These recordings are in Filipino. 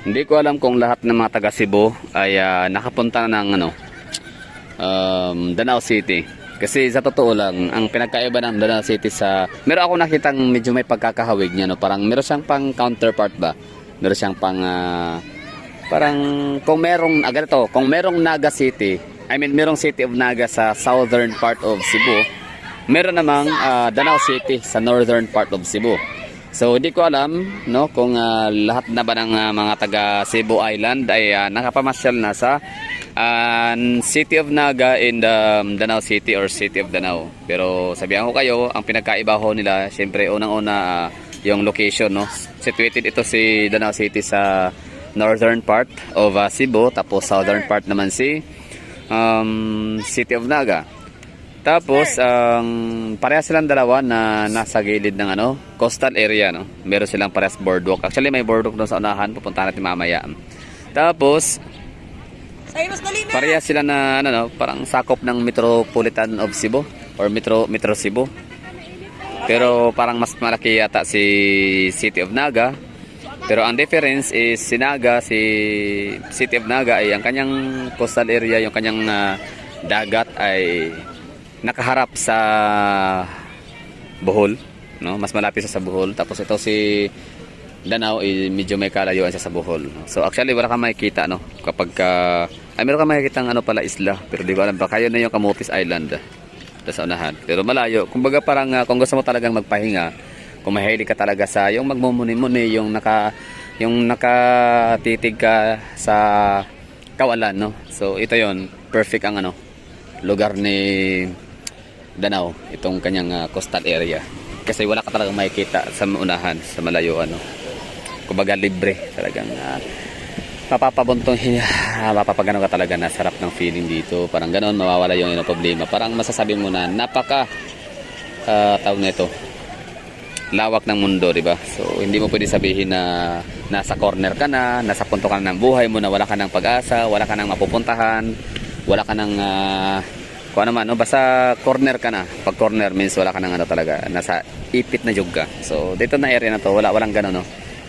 Hindi ko alam kung lahat ng mga taga Cebu ay nakapunta na ng Danao City. Kasi sa totoo lang, ang pinagkaiba ng Danao City meron ako nakitang medyo may pagkakahawig niya, no? Parang meron siyang pang counterpart ba? Meron siyang pang parang kung merong Naga City, merong City of Naga sa southern part of Cebu. Meron namang Danao City sa northern part of Cebu. So hindi ko alam, no, kung lahat na ba ng mga taga Cebu Island ay nakapamasyal na sa City of Naga in the Danao City or City of Danao. Pero sabihan ko kayo, ang pinagkaiba ho nila, syempre unang-una yung location, no. Situated ito si Danao City sa northern part of Cebu, tapos southern part naman si City of Naga. Tapos parehas silang dalawa na nasa gilid ng coastal area, no. Meron silang parehas boardwalk. Actually may boardwalk doon sa unahan, pupuntahan natin mamaya. Tapos parehas sila na parang sakop ng Metropolitan of Cebu or Metro Cebu. Pero parang mas malaki yata si City of Naga. Pero ang difference is si City of Naga ay ang kanyang coastal area, yung kanyang dagat ay nakaharap sa Bohol, no? Mas malapit sa Bohol. Tapos ito si Danao medyo may kalayuan siya sa Bohol. So actually wala kang makikita, no, kapag meron kang makikita pala isla, pero di ko alam baka yun na yung Camotes Island sa unahan. Pero malayo, kumbaga parang kung gusto mo talagang magpahinga, kung mahilig ka talaga sa yung magmumuni-muni, yung nakatitig ka sa kawalan, no. So ito yon, perfect ang lugar ni Danao, itong kanyang coastal area. Kasi wala ka talagang makikita sa unahan, sa malayuan, no. Kumbaga libre talagang mapapagano ka talaga na sarap ng feeling dito. Parang ganoon, mawawala yung problema. Parang masasabi mo na napaka tawag na ito, lawak ng mundo, di ba? So hindi mo pwede sabihin na nasa corner ka na, nasa punto ka na ng buhay mo na wala ka ng pag-asa, wala ka ng mapupuntahan, wala ka ng kung ano man, no? Basta corner ka na. Pag corner means wala ka ng talaga, nasa ipit na jug ka. So dito na area na to, walang gano'n, no?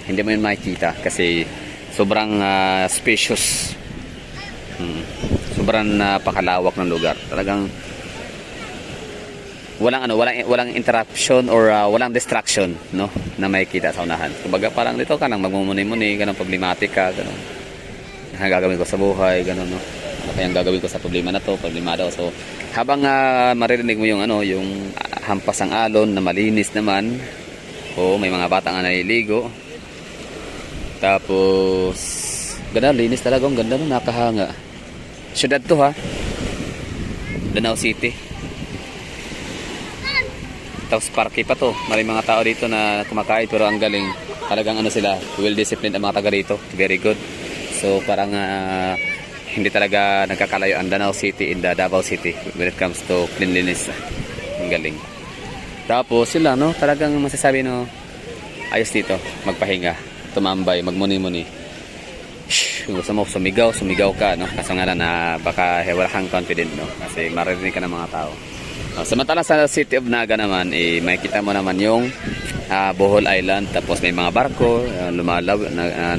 Hindi mo yun makikita kasi sobrang spacious. Sobrang napakalawak ng lugar. Talagang walang interruption or walang distraction, no, na makikita sa unahan. Kumbaga parang dito ka lang magmumuni-muni, ganun, problematic ka, ganun. Ang gagawin ko sa buhay, ganun, no. Ano kayang gagawin ko sa problema na to, problemado. So habang maririnig mo yung yung hampas ang alon na malinis naman, may mga bata nga naliligo. Tapos ganda, linis talaga, ang ganda, no, nakahanga. Syudad to, ha, Danao City. Tapos parke pa to. May mga tao dito na kumakain, pero ang galing. Talagang sila, well disciplined ang mga taga dito. Very good. So parang hindi talaga nagkakalayo ang Danao City in the Davao City when it comes to cleanliness. Ang galing. Tapos sila, no, talagang masasabi, no, ayos dito, magpahinga, tumambay, magmuni-muni. Kung gusto mo sumigaw ka, no, kaso nga na baka wala kang confident, no, kasi maririnig ka ng mga tao. Samantala sa City of Naga naman, makikita mo naman yung Bohol Island. Tapos may mga barko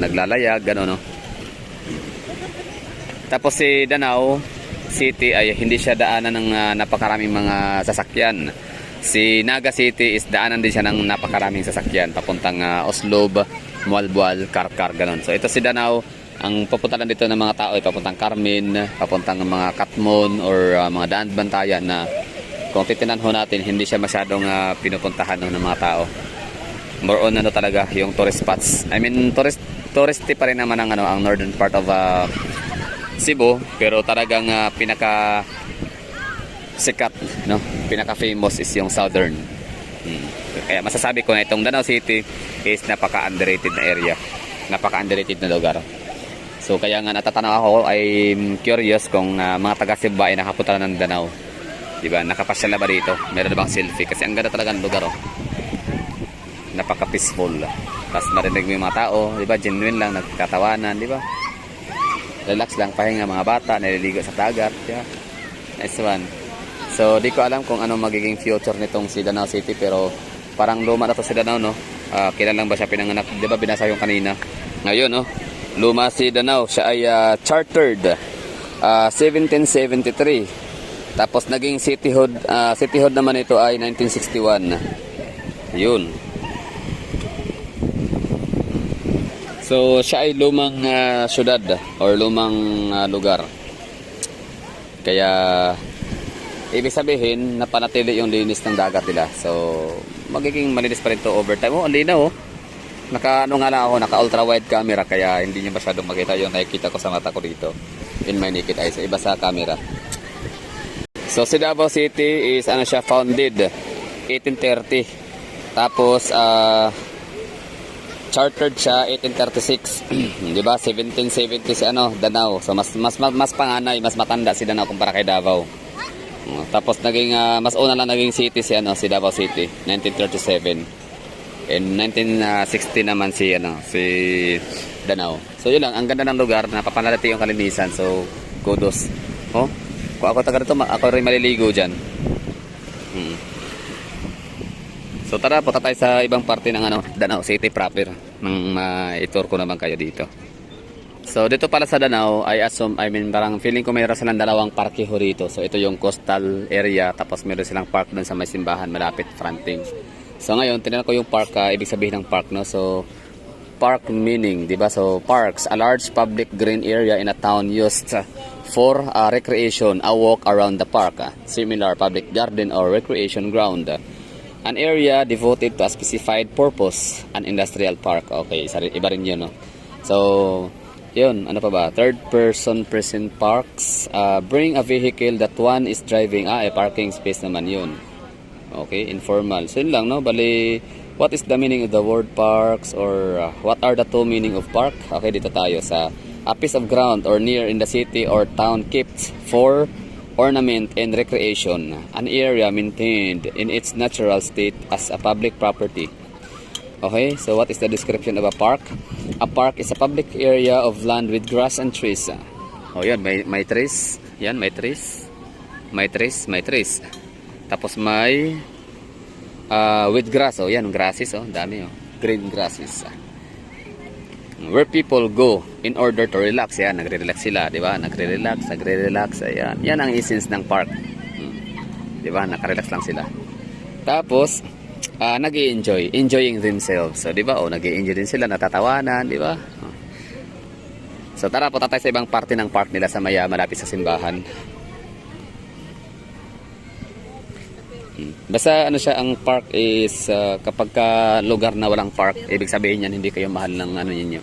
naglalayag, gano'n, no. Tapos si Danao City ay hindi siya daanan ng napakaraming mga sasakyan. Si Naga City is daanan din siya ng napakaraming sasakyan papuntang Oslob, Mualbual, Karkar, gano'n. So ito si Danao, ang papunta lang dito ng mga tao ay papuntang Carmen, papuntang mga Katmon or mga Daan Bantayan, na kung titinan ho natin, hindi siya masyadong pinupuntahan ng mga tao. More on talaga yung tourist spots. Touristy pa rin naman ang northern part of Cebu, pero talagang pinaka sikat, no, pinaka famous is yung southern. Kaya masasabi ko na itong Danao City is napaka underrated na area, napaka underrated na lugar. So kaya nga natatanaw ako, I'm curious kung mga taga Cebu ay nakapunta ng Danao. Diba, nakapasyal na ba dito? Meron na bang selfie? Kasi ang ganda talaga ng lugar, oh. Napaka peaceful. Tapos marinig mo yung mga tao, diba, genuine lang, nagkatawanan, diba, relax lang, pahinga, mga bata naliligo sa dagat, diba? Nice one. So di ko alam kung anong magiging future nitong si Danao City, pero parang luma na to si Danao, no. Kailan lang ba siya pinanganak? Diba binasa yung kanina? Ngayon, no, Luma si Danao, siya ay chartered 1773. Tapos naging cityhood naman ito ay 1961. Yun. So siya ay lumang syudad or lumang lugar. Kaya ibig sabihin napanatili yung linis ng dagat nila. So magiging malinis pa rin to over time. Oh, ang linaw oh. Naka ultra wide camera kaya hindi niyo masyadong makita yung nakikita ko sa mata ko dito in my naked eyes. Iba sa camera. So si Davao City is siya founded 1830. Tapos chartered siya 1836. 'Di ba? 1770 si Danao. So mas panganay, mas matanda si Danao kumpara kay Davao. Tapos naging mas una lang naging city si Davao City 1937. In 1960 naman si Danao. So yun lang, ang ganda ng lugar, napapanalati yung kalinisan. So kudos. Oh, kung ako taga dito, ako rin maliligo diyan. So tara, punta tayo sa ibang parte ng Danao City proper. Nang ma-tour ko naman kayo dito. So dito pala sa Danao, parang feeling ko mayroon silang dalawang parke ho rito. So ito yung coastal area, tapos meron silang park doon sa may simbahan malapit fronting. So ngayon, tinanong ko yung park, ibig sabihin ng park, no? So park meaning, 'di ba? So parks, a large public green area in a town used for recreation, a walk around the park, similar public garden or recreation ground. An area devoted to a specified purpose, an industrial park. Okay, iba rin 'yun, no? So yun, ano pa ba? Third person present parks, bring a vehicle that one is driving. Parking space naman 'yun. Okay, informal. So yun lang, no? Bali, what is the meaning of the word parks, or what are the two meaning of park? Okay, dito tayo sa a piece of ground or near in the city or town kept for ornament and recreation, an area maintained in its natural state as a public property. Okay, so what is the description of a park? A park is a public area of land with grass and trees. Oh, yan, may trees. Yan, may trees. May trees. Tapos may with grass. Oh, yan, grasses. Oh, dami. Oh. Green grasses. Where people go in order to relax. Yan, nagre-relax sila. Diba? Nagre-relax. Ayan. Yan ang essence ng park. Diba? Nakarelax lang sila. Tapos, enjoying themselves. So, diba? Oh, nag-i-enjoy din sila. Natatawanan. Diba? Oh. So, tara, punta tayo sa ibang parte ng park nila sa malapit sa simbahan. Basta ang park is kapag lugar na walang park, ibig sabihin yan hindi kayo mahal ng ninyo,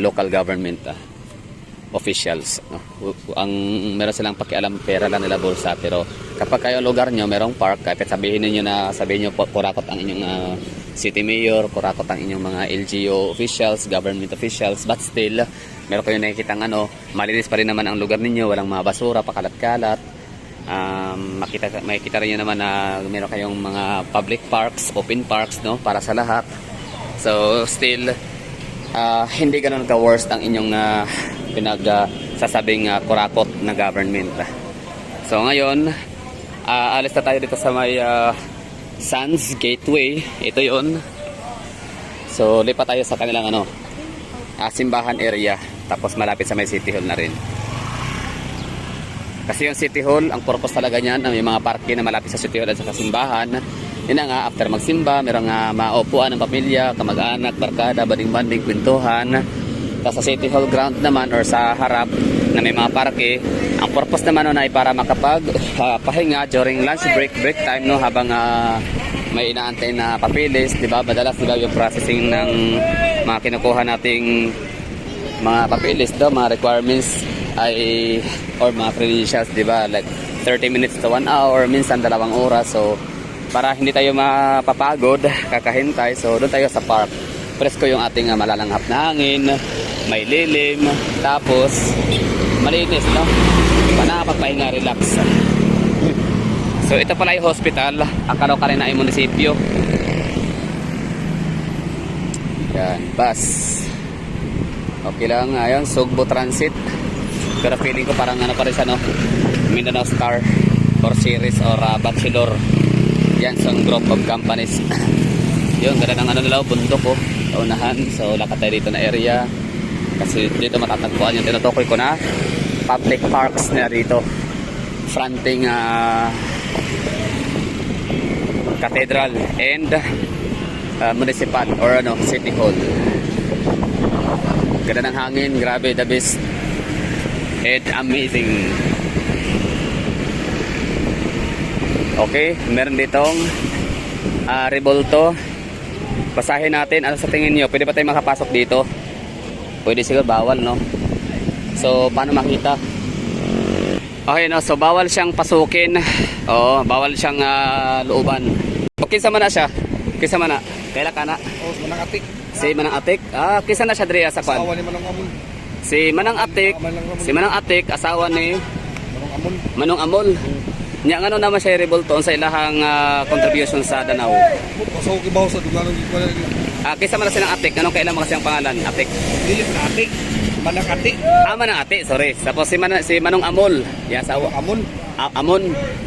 local government officials. Ang meron silang pakialam, pera lang nila bulsa. Pero kapag kayo lugar nyo merong park, kahit sabihin nyo kurakot ang inyong city mayor, kurakot ang inyong mga LGU officials, government officials, but still meron kayo nakikitang malinis pa rin naman ang lugar ninyo, walang mga basura, pakalat-kalat. Makikita rin nyo naman na meron kayong mga public parks, open parks, no, para sa lahat. So still hindi ganoon ka-worst ang inyong sasabing kurakot na government. So ngayon alis na tayo dito sa may Sands Gateway. Ito yon. So lipat tayo sa kanilang simbahan area, tapos malapit sa may City Hall na rin. Kasi yung City Hall, ang purpose talaga niyan, may mga parke na malapit sa City Hall at sa simbahan. Yun na nga, after magsimba, merong maupuan ng pamilya, kamag-anak, barkada, banding-banding, kwentuhan. Tapos sa City Hall ground naman or sa harap na may mga parke, ang purpose naman ay para makapag-pahinga during lunch break time, no, habang may inaantay na papilis, di ba? Madalas, di ba, yung processing ng mga kinukuha nating mga papilis, mga requirements or mga credentials, di ba, like 30 minutes to 1 hour, minsan 2 oras. So para hindi tayo mapapagod kakahintay, so doon tayo sa park. Presko yung ating malalanghap na hangin, may lilim, tapos malinis, no, nakakapagpahinga, relax. So ito pala yung hospital, ang Karaw-Karenay munisipyo. Yan, bus. Okay lang, ayun, Sugbo Transit. Pero feeling ko parang pa rin sa Mindanao Star or Series or Bachelor Yanson Group of Companies. Yun, ganda ng nila, bundok sa unahan. So lakad tayo dito na area. Kasi dito matatagpuan yung tinutukoy ko na public parks na rito. Fronting cathedral and municipal or city hall. Ganda ng hangin, grabe, the best and amazing. Okay, meron ditong Revolto. Basahin natin, ano sa tingin nyo, pwede ba tayo makapasok dito? Pwede siguro, bawal, no? So paano makita? Okay, no, so bawal siyang pasukin. Oo, bawal siyang looban. Okay, sama na siya. Kisa man na. Kaila ka na. Oh, Manang Atik. Si Manang Atik. Kisa na siya diri sa kwan. Asawa ni Manang Amon. Si Manang Atik. Si Manang Atik asawa ni Manang Amon. Manong Amol. Nya ngano naman siya revolto sa ilahang contribution sa Danao. Pasaw kibaw sa duganong gikuan. Kisa man na silang Atik. Anong kailan mo kasi ang pangalan? Atik. Dili na Atik. Manang Atik. Manang Atik, sorry. Tapos si Manong Amol. Ya asawa. Amon.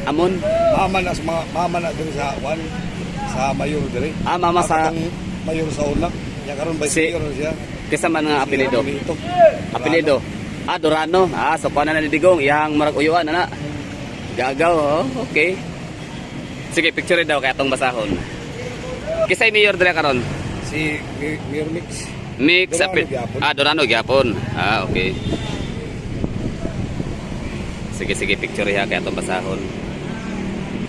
Amon. Mama na diri sa wan sa mayor diri. Mama sa mayor sa una. Ya karon ba Si- mayor siya. kisa man nga apelyido. Ito. Apelyido. Durano. So paano na ni Digong iyang marag uyuan ana. Gagaw, okay. Sige, picture daw kaya itong basahon. Kisay mayor dira karon? Si Mayor Mix. Mix Durano gyapon. Durano gyapon. Okay. Sige, picture kaya itong basahon.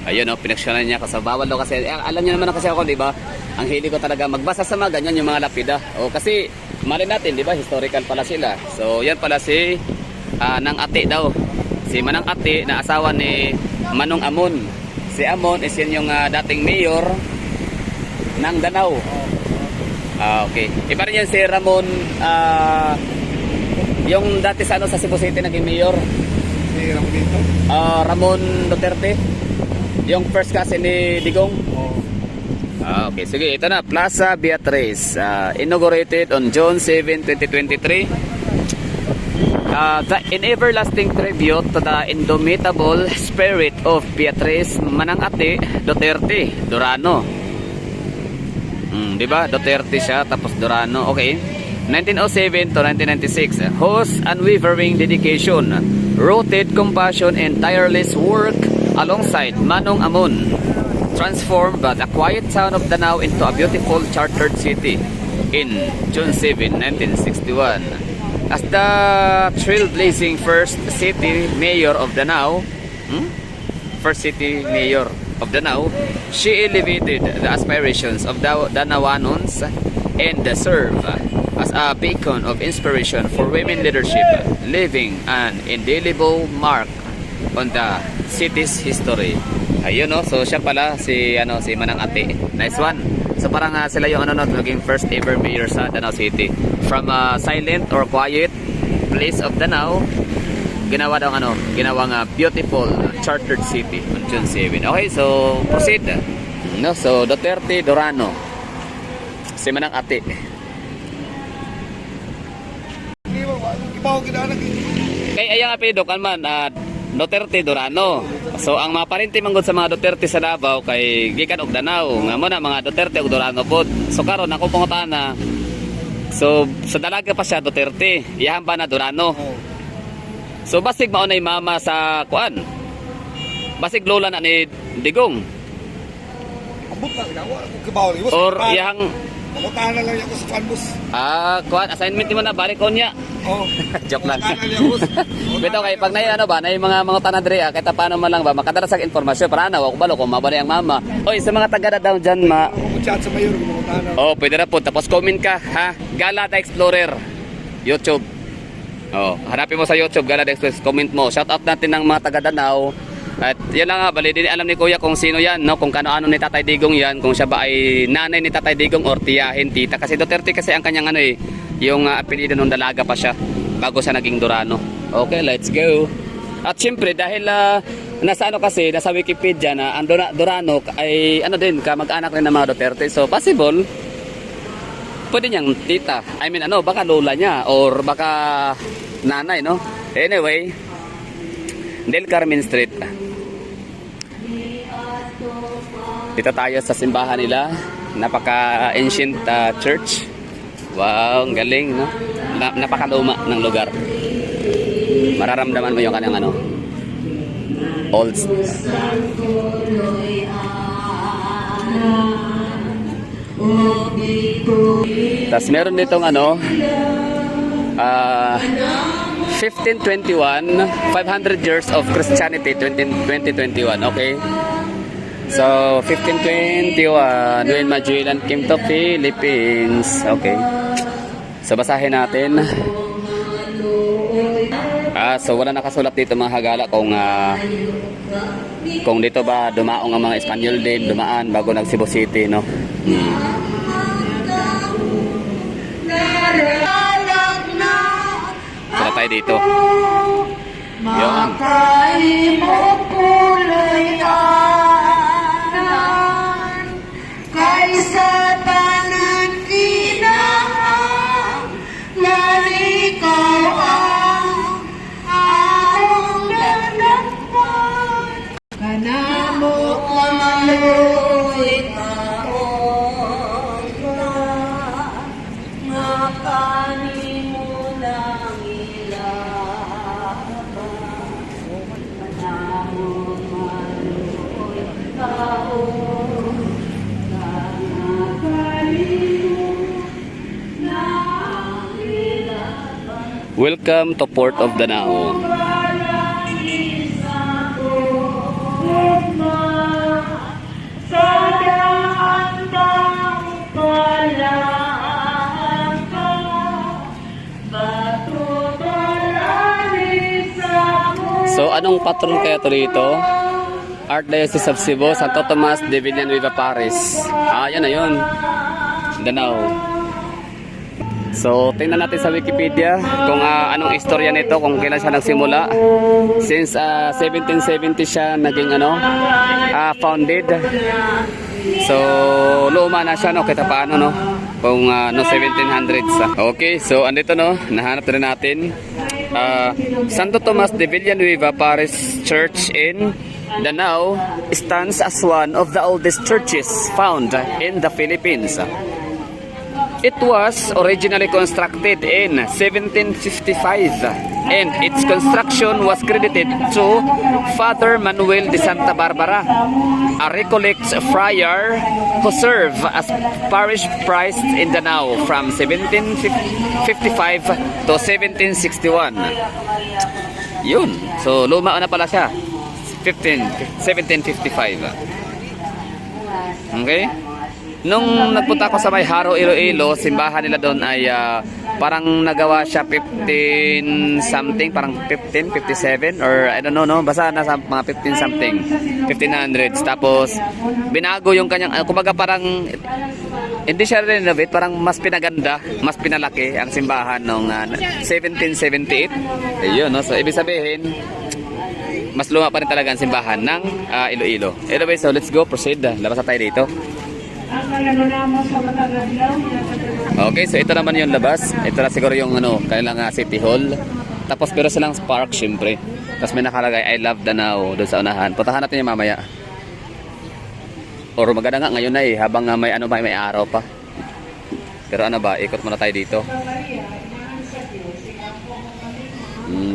Ayun, pinaksyonan niya kasi bawal daw kasi alam niyo naman kasi ako, di ba? Ang hilig ko talaga magbasa sa mga ganyan yung mga lapida. Kasi mali natin, di ba? Historical pala sila. So, yan pala si Nang Ate daw. Si Manang Ate na asawa ni Manong Amon. Si Amon is yan yung dating mayor ng Danao. Okay. Iba rin yan si Ramon, yung dati sa Cebu City naging mayor. Si Ramon dito. Ramon Duterte. Yung first cousin ni Digong. Oh. Okay, sige, ito na. Plaza Beatriz. Inaugurated on June 7, 2023. The everlasting tribute to the indomitable spirit of Beatriz Manang Ate Duterte Durano. Diba? Duterte siya, tapos Durano. Okay. 1907 to 1996. Whose unwavering dedication, rooted compassion, and tireless work alongside Manong Amon transformed the quiet town of Danao into a beautiful chartered city in June 7, 1961. As the trailblazing first city mayor of Danao, she elevated the aspirations of Danawanons and served as a beacon of inspiration for women leadership, leaving an indelible mark on the city's history. Ayun, no? So siya pala si Manang Ate. Nice one. So parang sila yung naging first ever mayor sa Danao City. From a silent or quiet place of Danao, ginawang beautiful chartered city on June 7. Okay, so proceed. No, so Duterte Durano. Si Manang Ate. Kibaw kinaanak. Kay ayang apelyido kalman Duterte Durano. So ang maparinti manggod sa mga Duterte sa Davao kay gikan og Danao nga mo na mga Duterte og Durano pod. So karon ako pangutana. So sa dalaga pa siya Duterte, iyahan ba na Durano? So basig maunay mama sa kuan. Basig lola na ni Digong. Ambot na ginawa ako kibaw ni. Or iyang Pamutahan lang ako sa fanbus. kuan assignment mo na balik on niya. Oh. Joke lang. Pamutahan lang ako. Bitaw kay pag nay mga tanan diri kahit paano man lang ba makadara sa informasyon para na ako balo kung mabali ang mama. Oy sa mga taga daw diyan Ako chat sa mayor pamutahan. pwede na po tapos comment ka ha. Gala the Explorer YouTube. Hanapin mo sa YouTube Gala the Explorer, comment mo. Shout out natin ng mga taga Danao. At yan lang nga, bali din alam ni Kuya kung sino yan, no? Kung kano-ano ni Tatay Digong yan, kung siya ba ay nanay ni Tatay Digong or tiyahin, tita. Kasi Duterte kasi ang kanyang yung apelyido nung dalaga pa siya bago siya naging Durano. Okay, let's go. At syempre dahil nasa nasa Wikipedia na ang Durano ay din kamag-anak rin ng mga Duterte. So possible pwede niyang tita. I mean baka lola niya or baka nanay, no? Anyway, Del Carmen Street. Dito tayo sa simbahan nila. Napaka-ancient church. Wow, ang galing, no? napakaluma ng lugar. Mararamdaman mo yung kanyang ano, old. Tapos meron ditong ano, 1521, 500 years of Christianity, 2021, okay? So, 1521, when Magellan came to Philippines, okay? So, basahin natin. So wala nakasulat dito mga hagala kung dito ba dumaong ang mga Espanyol din, dumaan bago nag Cebu City, no? Tara tayo dito. Yun. Kaysa tanan kinahang narikaw ang akong nanakpan. Kanamo kamaluy kaong nga kanimo lang ilaban. Kanamo maluy kaong Welcome to Port of Danao. So anong patron kaya to dito? Archdiocese of Cebu, Santo Tomas de Villanueva Paris. Yan na yun. Danao. So, tingnan natin sa Wikipedia kung anong istorya nito, kung kailan siya nagsimula. Since 1770 siya naging founded. So, luma na siya, no? Kita paano, no? Kung 1700s. Okay, so andito, no? Nahanap rin natin. Santo Tomas de Villanueva Paris Church in Danao stands as one of the oldest churches found in the Philippines. It was originally constructed in 1755 and its construction was credited to Father Manuel de Santa Barbara, a Recollect friar who served as parish priest in Danao from 1755 to 1761. Yun. So luma na pala siya. 1755. Okay? Nung nagpunta ako sa may Haro, Iloilo, simbahan nila doon ay parang nagawa siya 15 something, parang 15, 57 or I don't know, no? Basta nasa mga 15 something, 1500s. Tapos binago yung kanyang, kumbaga parang hindi siya renovate, parang mas pinaganda, mas pinalaki ang simbahan noong 1778. Ayun, no? So ibig sabihin, mas luma pa rin talaga ang simbahan ng Iloilo. Anyway, so let's go, proceed. Labas na tayo dito. Okay, so ito naman yung labas. Ito na siguro yung kanilang City Hall. Tapos pero silang park syempre. Tapos may nakalagay I love Danao doon sa unahan. Puntahan natin yung mamaya. Or maganda nga ngayon na habang may may araw pa. Pero ikot muna tayo dito.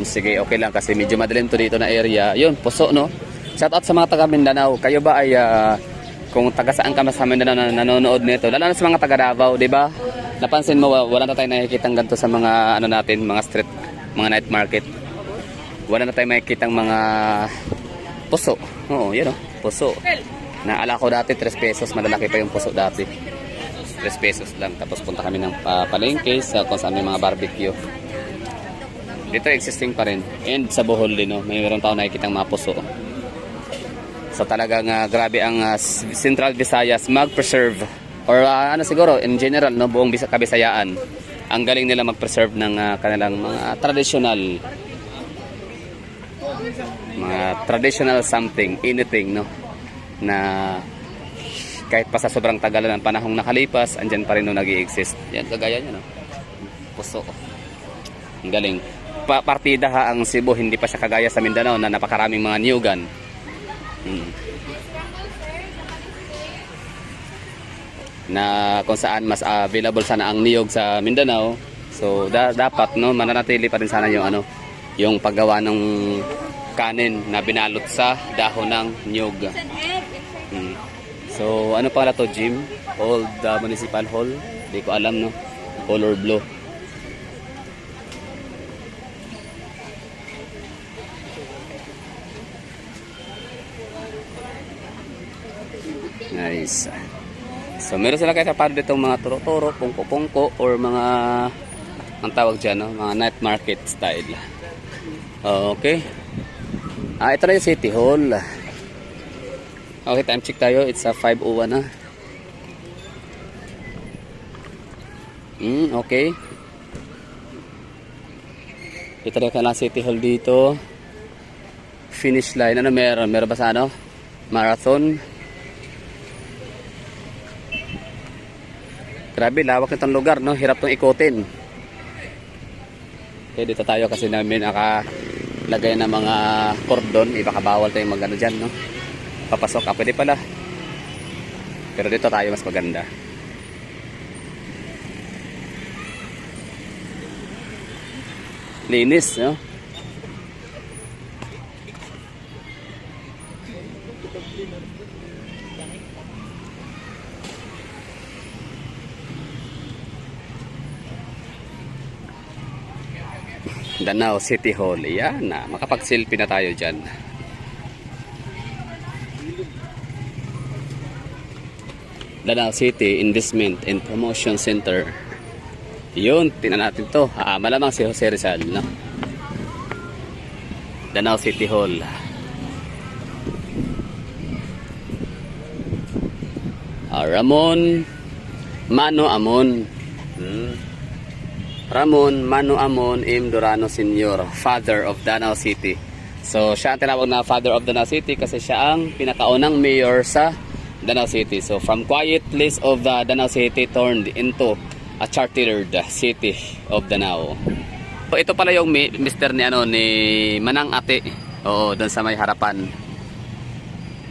Sige, okay lang kasi medyo madilim to dito na area. Yun, puso, no? Shout out sa mga taga Mindanao. Kayo ba ay kung taga saan ka sa Mindanao na nanonood nito, lalo na sa mga taga Davao, di ba? Napansin mo, wala na tayong nakikitang ganito sa mga natin, mga street, mga night market. Wala na tayong makikitang mga puso. Oo, yun, puso. Naala ko dati 3 pesos, malalaki pa yung puso dati. 3 pesos lang. Tapos punta kami ng palengke kung saan may mga barbecue. Dito existing pa rin. And sa Bohol din, no? Mayroon tao nakikitang mga puso. So talagang grabe ang Central Visayas mag-preserve or siguro in general, no, buong Kabisayaan. Ang galing nila mag-preserve ng kanilang mga traditional something, anything, no, na kahit pa sa sobrang tagal ng panahong nakalipas, andyan pa rin no nag-i-exist. Yan, kagaya niya, no? Puso. Ang galing. Partida ang Cebu, hindi pa siya kagaya sa Mindanao na napakaraming mga niyugan. Na kung saan mas available sana ang niyog sa Mindanao, So dapat no mananatili pa rin sana yung ano, yung paggawa ng kanin na binalot sa dahon ng nyug. So ano pala to, gym? Old Municipal Hall? Hindi ko alam no. Color blue. Nice. So meron sila kahit paano ditong mga turo-turo, pungko-pungko or mga ang tawag dyan, no? Mga night market style. Okay. Ito na yung City Hall. Okay, time check tayo. It's 5:01 na. Okay. Ito na yung City Hall dito. Finish line. Ano meron? Meron ba sa ano? Marathon. Grabe, lawak nitong lugar, no? Hirap tong ikutin. Okay, dito tayo kasi namin nakalagay ng mga cordon. Iba kabawal tayong magano dyan, no? Papasok ka, pwede pala. Pero dito tayo mas maganda. Linis, no? Danao City Hall. Yan na, makapag-selfie na tayo dyan. Danao City Investment and Promotion Center. Yun, tingnan natin to. Malamang si Jose Rizal, no? Danao City Hall. Ramon Mano Amon. Ramon Mano Amon M. Durano Sr., Father of Danao City. So siya ang tinawag na Father of Danao City kasi siya ang pinakaunang mayor sa Danao City. So from quiet place of the Danao City turned into a chartered city of Danao. So ito pala yung mister ni ano ni Manang Ate. Oo, doon sa may harapan.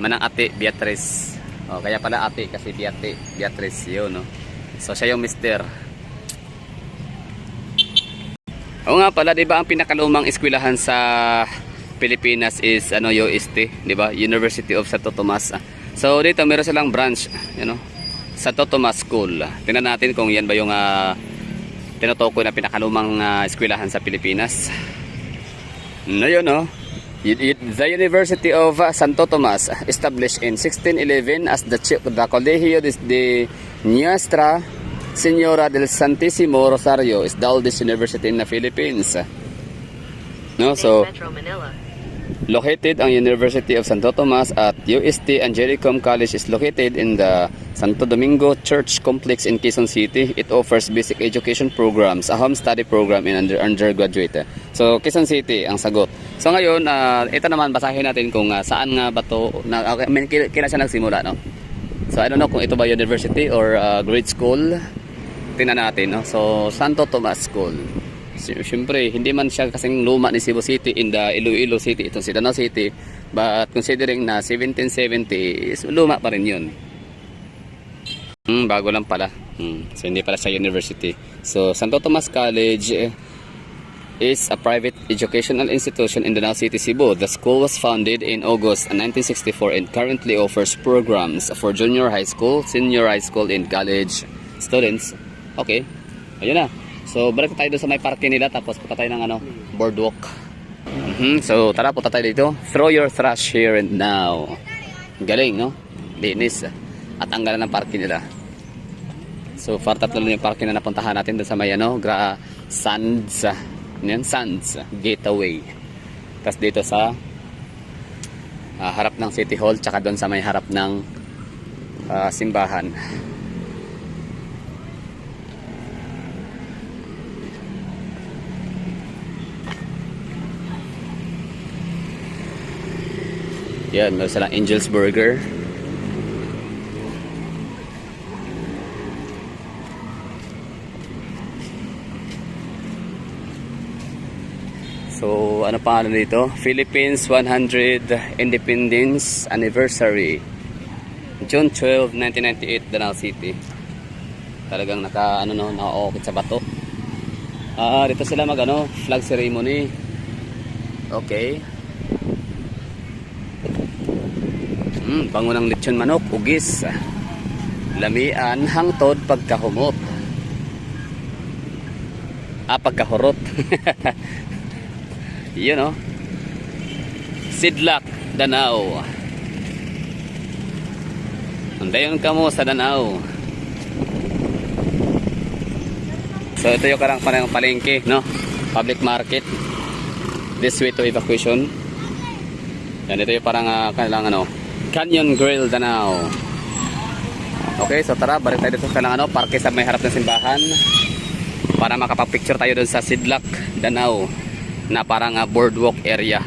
Manang Ate Beatrice. Oh, kaya pala ate kasi Beatrice 'yun, no. So siya yung mister. Oo nga pala, 'di ba, ang pinakalumang eskwelahan sa Pilipinas is ano, UST, 'di ba? University of Santo Tomas. So dito meron silang branch, you know, Santo Tomas School. Tingnan natin kung 'yan ba yung tinutukoy na pinakalumang eskwelahan sa Pilipinas. No, yun, no. The University of Santo Tomas, established in 1611 as the Colegio de Nuestra Señora del Santísimo Rosario, is the oldest university in the Philippines. No, so located ang University of Santo Tomas at UST Angelicum College is located in the Santo Domingo Church Complex in Quezon City. It offers basic education programs, a home study program, and undergraduate. So Quezon City ang sagot. So ngayon, ito naman basahin natin kung saan nga ba to, kailan siya nagsimula, no? So I don't know kung ito ba university or grade school. Tingnan natin, no? So Santo Tomas School. Siyempre, hindi man siya kasing luma ni Cebu City in the Iloilo City, itong si Danao City, but considering na 1770, luma pa rin yun. Bago lang pala. So hindi pala siya university. So Santo Tomas College is a private educational institution in Danao City, Cebu. The school was founded in August 1964 and currently offers programs for junior high school, senior high school, and college students. Okay, ayun na. So balik tayo doon sa may parke nila, tapos punta tayo ng ano, boardwalk. So tara, punta tayo dito. Throw your trash here and now. Galing, no? Linis. At ang ganda ng parke nila. So far, tatlo lang yung parke na napuntahan natin doon sa may ano, Sands. Yan, Sands Gateway. Tapos dito sa harap ng City Hall, tsaka doon sa may harap ng simbahan. Yan, meron silang Angel's Burger. So, ano pangalan dito? Philippines 100 Independence Anniversary. June 12, 1998, Danao City. Talagang naka-okit sa bato. Dito sila mag ano, flag ceremony. Okay. Bango ng lechon manok, ugis. Lamian, hangtod, pagkahumot. Pagkahurot. Yun, oh. Sidlak, Danau. Dayon ka mo sa Danau. So ito yung karang palengke, no? Public market. This way to evacuation. Yan, ito yung parang kanilang ano, Canyon Grill, Danau. Okay, so tara, balik tayo dito sa kanilang ano, parke sa may harap ng simbahan. Para makapag-picture tayo dun sa Sidlak, Danau, na parang boardwalk area.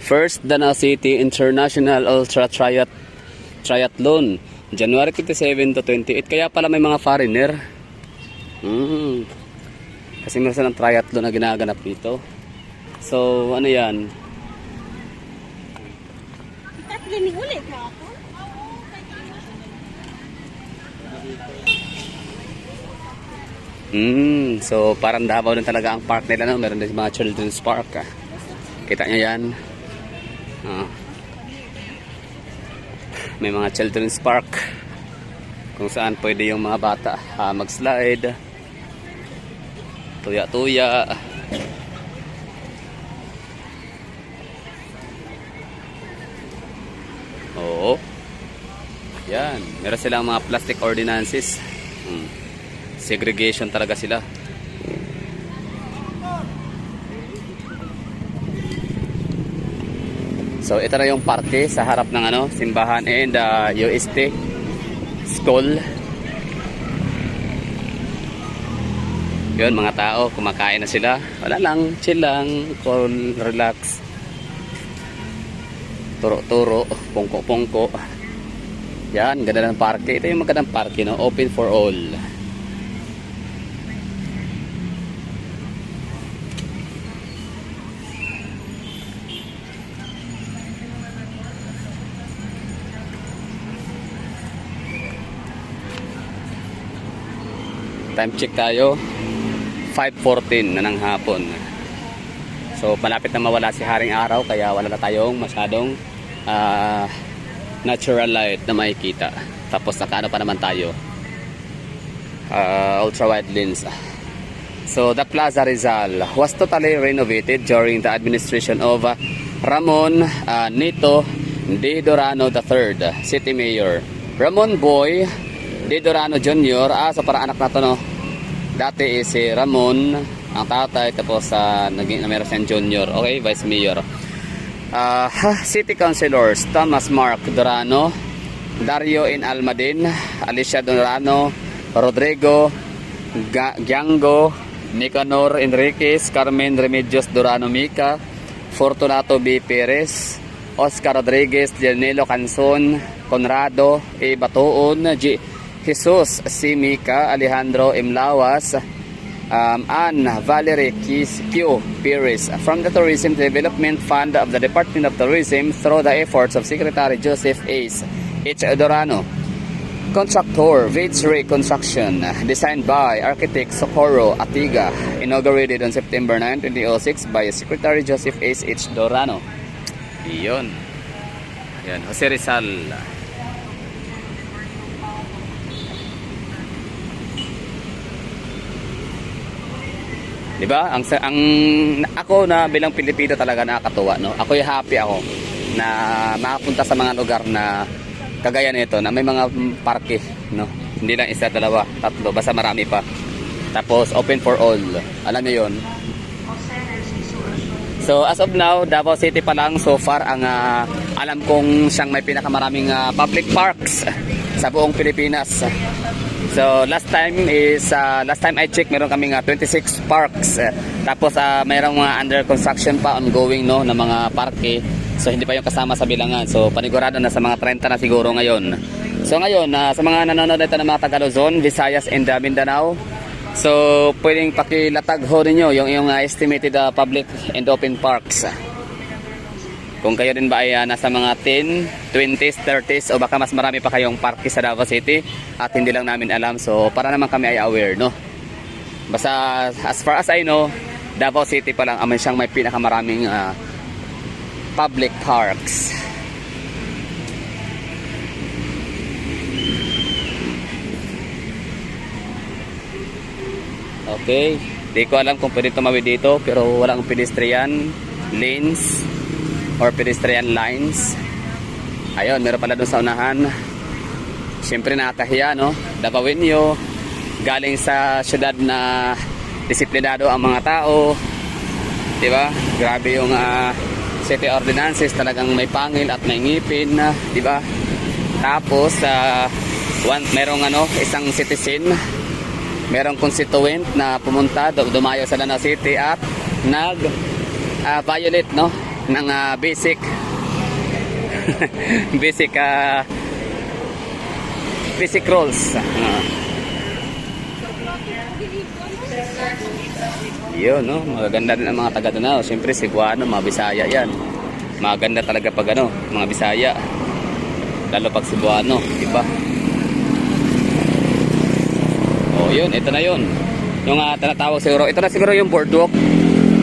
First Danau City International Ultra Triathlon, January 27 to 28. Kaya pala may mga foreigner. Kasi meron ng triathlon na ginaganap dito. So ano yan? So parang Davao din talaga ang park nila, no? Meron din mga children's park. Kita nyo yan. May mga children's park kung saan pwede yung mga bata mag-slide, tuya-tuya. Oo. Yan. Meron silang mga plastic ordinances. Segregation talaga sila. So ito na yung parke sa harap ng ano, simbahan and UST school. Yun, mga tao, kumakain na sila. Wala lang, chill lang, cool, relax. Turo-turo, pungko-pungko. Yan, ganda ng parke. Ito yung magandang parke, no? Open for all. Time check tayo, 5:14 na ng hapon. So malapit na mawala si Haring Araw, kaya wala na tayong masyadong natural light na makikita. Tapos nakaano pa naman tayo, ultra wide lens. So the Plaza Rizal was totally renovated during the administration of Ramon Nito De Dorano III, City Mayor. Ramon Boy De Dorano Jr. So para anak na to, no? Dati is si Ramon ang tatay, tapos naging meron siyang junior. Okay, Vice Mayor. City Councilors Thomas Mark Dorano, Dario in Almadin, Alicia Dorano, Rodrigo Giango, Nicanor Enriquez, Carmen Remedios Dorano Mica, Fortunato B. Perez, Oscar Rodriguez, Janelo Canson, Conrado E. Batoon, Jesus C. Mica, Alejandro M. Lawas, Anne Valerie Q. Perez from the Tourism Development Fund of the Department of Tourism through the efforts of Secretary Joseph H. Dorano. Contractor Vitsri Construction, designed by architect Socorro Atiga, inaugurated on September 9, 2006 by Secretary Joseph H. Dorano. Iyon. Yan, Jose Rizal. Diba? Ang ako na bilang Pilipino talaga nakakatuwa, no? Ako happy ako na makapunta sa mga lugar na kagaya nito, na may mga parke, no? Hindi lang isa, dalawa, tatlo, basta marami pa. Tapos open for all. Alam niyo 'yon. So as of now, Davao City pa lang so far ang alam kong siyang may pinakamaraming public parks sa buong Pilipinas. So last time I checked, meron kaming 26 parks. Tapos mayroong mga under construction pa, ongoing no na mga parke. So hindi pa yung kasama sa bilangan. So panigurado na sa mga 30 na siguro ngayon. So ngayon sa mga nanonood dito ng mga taga Luzon, Visayas and Mindanao, so pwedeng pakilatag ho ninyo yung estimated public and open parks. Kung kayo din ba ay nasa mga 10, 20s, 30s o baka mas marami pa kayong parke sa Davao City at hindi lang namin alam. So para naman kami ay aware, no? Basta as far as I know, Davao City pa lang ang siyang may pinakamaraming public parks. Okay, di ko alam kung pwede tumawid dito pero walang pedestrian lanes or pedestrian lines. Ayun, meron pala doon sa unahan. Siyempre nakakahiya, no? Davawin nyo, galing sa syudad na disiplinado ang mga tao, diba? Grabe yung city ordinances, talagang may pangil at may ngipin, diba? Tapos merong isang citizen, merong constituent na pumunta, dumayo sa Danao City at violate, no, ng basic basic rules. Yun, no, magaganda din ang mga taga Danao. Siyempre Cebuano, mga Bisaya yan. Maganda talaga pag mga Bisaya, lalo pag Cebuano, diba? Oh, yun, ito na yun. Yung tinatawag siguro, ito na siguro yung boardwalk.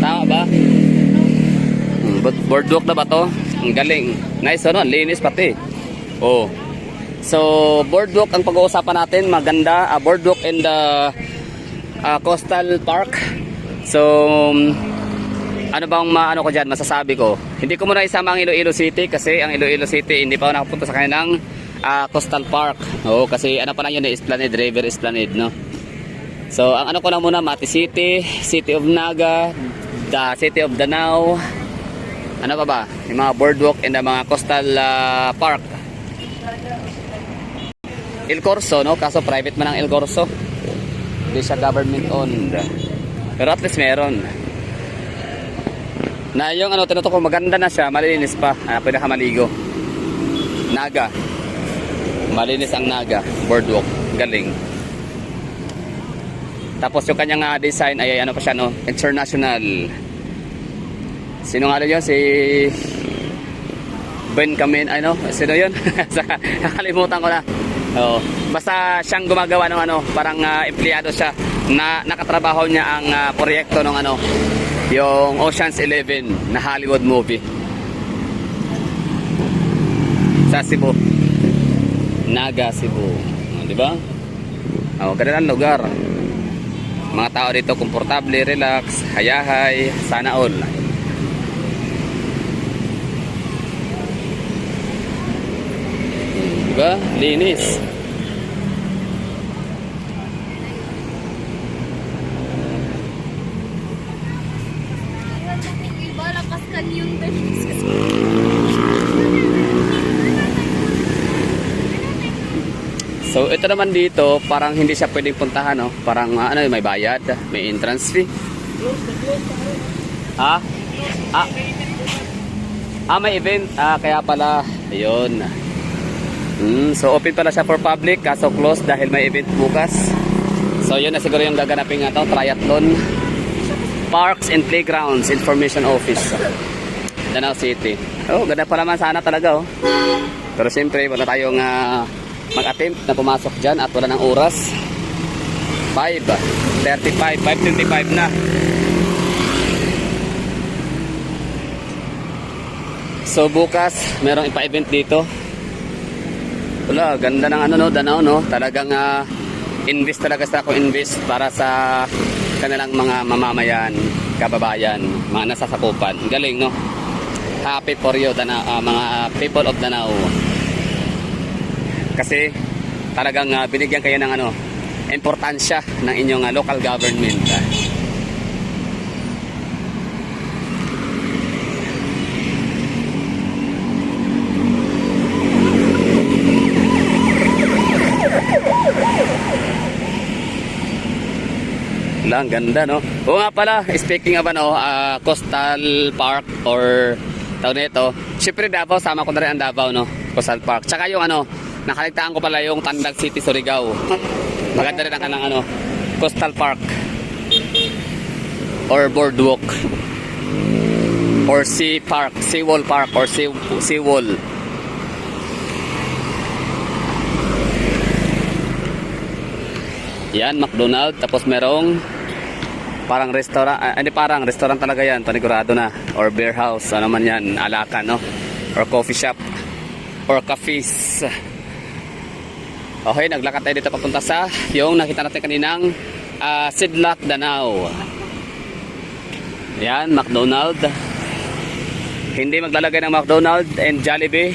Tama ba? Boardwalk na ba to? Ang galing. Nice, ano? Linis pati. Oh. So, boardwalk ang pag-uusapan natin. Maganda. Boardwalk in the coastal park. So, ano bang ko dyan? Masasabi ko. Hindi ko muna isama ang Iloilo City kasi ang Iloilo City hindi pa ako nakapunta sa kanilang coastal park. Oo, kasi pa lang yun, Esplanade, River Esplanade, no? So, ang ko lang muna, Mati City, City of Naga, the City of Danao, ano pa ba? Yung mga boardwalk and the mga coastal park. El Corso, no? Kaso private man ang El Corso. Hindi siya government owned. Pero at least meron. Na yung tinutukoy, maganda na siya, malinis pa. Pwede ka maligo. Naga. Malinis ang Naga, boardwalk. Galing. Tapos yung kanyang design ay pa siya, no? International. Sino nga yun? Si Ben Kamin, sino yun? Nakalimutan ko na. Oo. Basta siyang gumagawa ng parang empleyado siya na nakatrabaho niya ang proyekto ng yung Ocean's 11 na Hollywood movie sa Cebu. Naga, Cebu. Di ba? Ganda ng lugar. Mga tao dito komportable, relax, hayahay, sana all. Diba? Linis. Iba, lakas kanyon ba? So ito naman dito, parang hindi siya pwedeng puntahan, no? Parang may bayad, may entrance fee. May event. Kaya pala, ayun. So open pala siya for public, kaso closed dahil may event bukas. So yun na siguro yung gaganapin triathlon. Parks and Playgrounds Information Office, Danao City. Ganda pa naman sana talaga, oh. Pero siyempre wala tayong mag-attempt na pumasok dyan at wala ng oras. 5:25 na. So bukas merong ipa-event dito. Wala, ganda ng Danao, no? Talagang invest talaga sa invest para sa kanilang mga mamamayan, kababayan, mga nasasakupan. Galing, no? Happy for you, Danao, mga people of Danao. Kasi talagang binigyan kayo ng importansya ng inyong local government. Lang ganda, no? Oo nga pala, speaking of Coastal Park or tawag nito, syempre Davao, sama ko na rin ang Davao, no? Coastal Park. Tsaka yung nakaligtaan ko pala yung Tandag City, Surigao. Maganda rin ang kanang Coastal Park or Boardwalk or Sea Park, Seawall Park or Seawall. Yan, McDonald's. Tapos merong parang restaurant, hindi parang restaurant talaga yan, panigurado na. Or beer house, ano man yan, Alakan, no? Or coffee shop, or cafes. Okay, naglakad tayo dito papunta sa yung nakita natin kaninang Sidlak, Danau. Yan, McDonald's. Hindi maglalagay ng McDonald's and Jollibee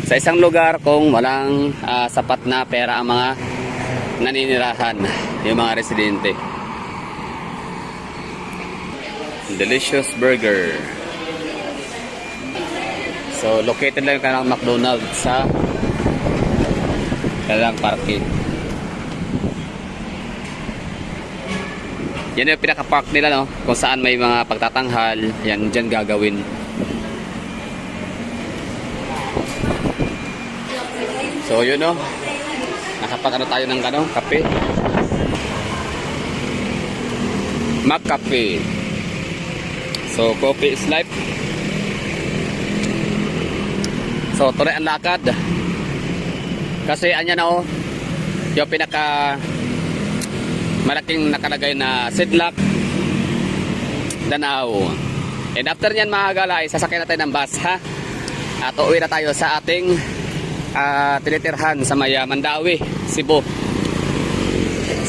sa isang lugar kung walang sapat na pera ang mga naninirahan, yung mga residente. Delicious Burger. So, located lang yung kanang McDonald's sa kanilang parking. Yan yung pinaka-park nila, no? Kung saan may mga pagtatanghal, yan dyan gagawin. So, yun, no? Nakapag tayo ng kape. McCafe. So, coffee is life. So, tuloy ang lakad. Kasi, anya na yung pinaka malaking nakalagay na Sidlak, Danau. And after nyan mga gala, sasakyan na tayo ng bus, ha? At uuwi na tayo sa ating tinitirhan sa Mandawi, Cebu.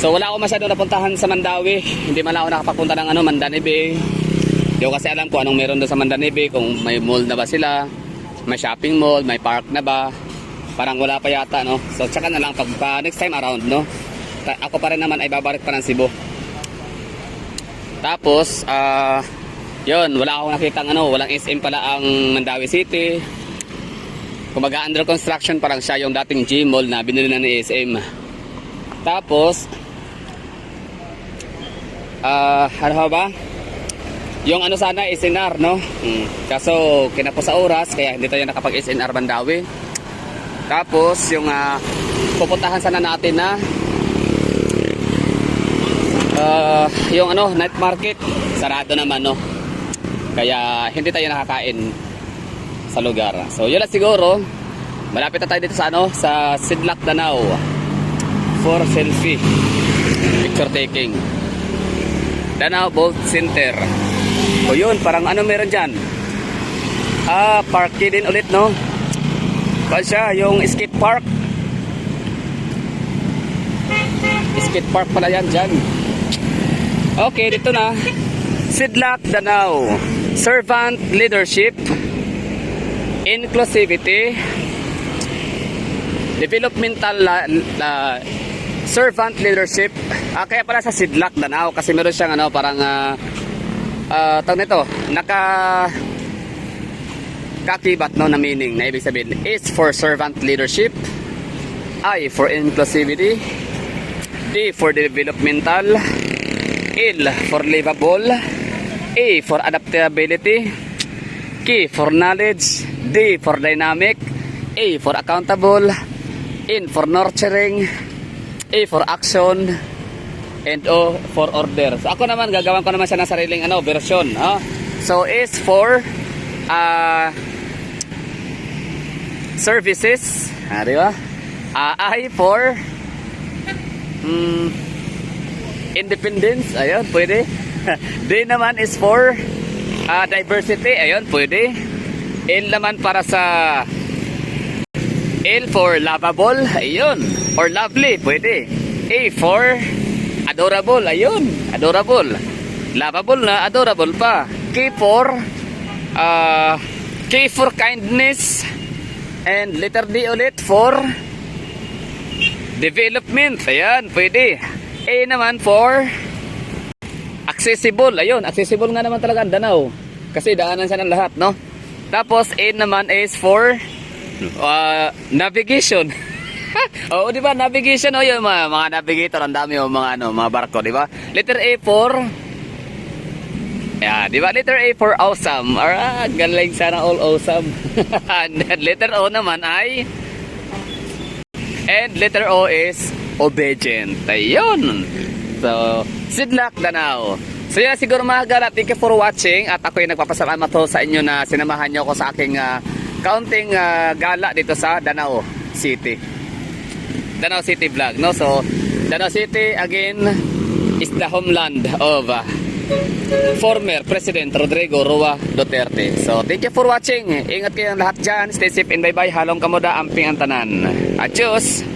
So wala ako masyado napuntahan sa Mandawi. Hindi man ako nakapapunta ng Mandanibe. Hindi ko kasi alam kung anong meron doon sa Mandanibe, kung may mall na ba sila, may shopping mall, may park na ba. Parang wala pa yata, no? So tsaka na lang pag next time around, no? Ako pa rin naman ay babalik pa ng Cebu. Tapos yun, wala akong nakitang walang SM pala ang Mandawi City. Kumbaga under construction, parang siya yung dating G-Mall na binili na ni SM. Tapos ano ba? Yung sana SNR, no? Kaso kinapos sa oras kaya hindi tayo nakapag SNR Mandawi. Tapos yung pupuntahan sana natin na yung night market, sarado naman, no? Kaya hindi tayo nakakain sa lugar. So yun lang siguro. Malapit na tayo dito sa sa Sidlak, Danau for selfie picture taking. Danau Boat Center. So yun, parang meron dyan, parky din ulit, no? Pa siya yung skate park. Skate park pala yan dyan. Okay, dito na Sidlak, Danau. Servant leadership, inclusivity, developmental servant leadership. Kaya pala sa Sidlak, Danau kasi meron siyang parang tawag nito, kakibat, no, na meaning na ibig sabihin is for servant leadership, I for inclusivity, D for developmental, L for livable, A for adaptability, K for knowledge, D for dynamic, A for accountable, N for nurturing, A for action, and O for order. So ako naman gagawin ko naman siya ng sariling version, So S for services, di ba? I for independence, ayun, pwede. D naman is for diversity, ayun, pwede. L naman para sa L for lovable, ayun, or lovely, pwede. A for adorable, ayun, adorable. Lovable na, adorable pa. K for kindness. And letter D ulit for Development. Ayan, pwede. A naman for accessible. Ayun, accessible nga naman talaga ang Danao. Kasi daanan siya ng lahat, no? Tapos A naman is for navigation. Oo, di ba? Navigation, o yung mga navigator, ang dami o mga mga barko, di ba? Letter A for di ba? Letter A for awesome. Alright, galing sana all awesome. And letter O naman ay letter O is obedient. Ayun. So, Sidlak Danao. So yan siguro mga gala, thank you for watching at ako'y nagpapasalamat ho sa inyo na sinamahan nyo ako sa aking kaunting gala dito sa Danao City. Danao City vlog, no? So, Danao City again is the homeland of former President Rodrigo Roa Duterte. So, thank you for watching. Ingat kayong lahat dyan. Stay safe and bye-bye. Halong kamuda, amping ang tanan. Adios!